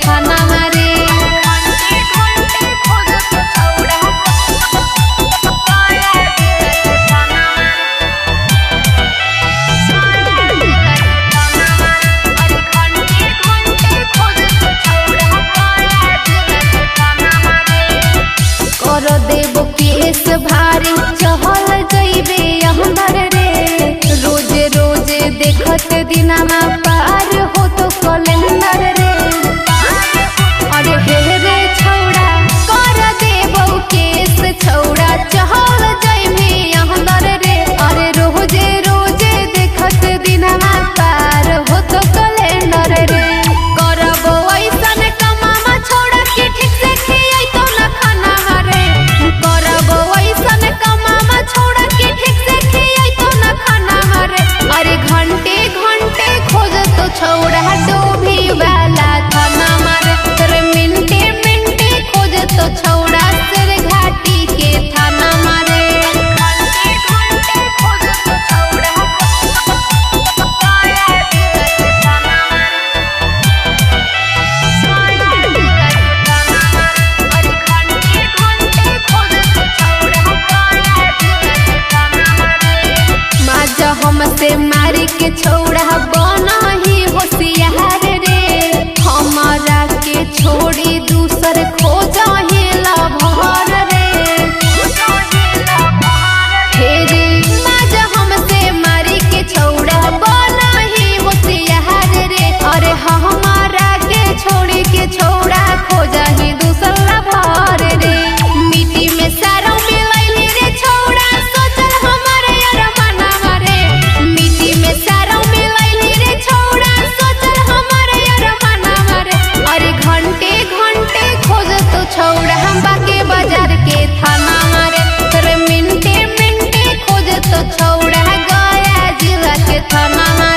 थाना मारे। कर देव केस भारी चहल जइबे अंदर रे। रोजे रोजे देखत दिनमा पार हो तो कैलेंडर रे। अरे हे रे छौड़ा कर देव केस छौड़ा चहल जइबे अंदर रे। अरे रोजे रोजे देखत दिनमा पार हो तो कैलेंडर रे। करब ऐसन कमामा छौड़ा के ठीक से खियाई तो ना खाना रे। करब ऐसन कमामा छौड़ा के ठीक से खियाई तो ना खाना रे। अरे घंटे घंटे खोज तो छौड़ा डोभी वाला थाना मारे। तेरे मिनटे मिनटे खोज तो छौड़ा सिर घाटी के थाना मारे। घंटे घंटे खोज तो छौड़ा माजा हमसे मारी के छौड़ा बना ही होशियार रे। हमारा के छोड़ी दूसर खोजा ही लभर रे। हे रे माजा हमसे मारी के छौड़ा बना ही होशियार रे। अरे हमारा के छोड़ी के छौड़ा खोजा ही दूसर लभर रे। मिट्टी में सारों मिलैली रे छौड़ा सोचल हमारे अरमाना मारे। मिट्टी में सारों मिलैली रे छौड़ा सोचल हमारे अरमाना मारे। अरे घंटे घंटे खोज तो छौड़ा हम बाके बाजार के थाना मारे। तेरे मिनटे मिनटे खोज तो छौड़ा गया जिला के थाना मारे।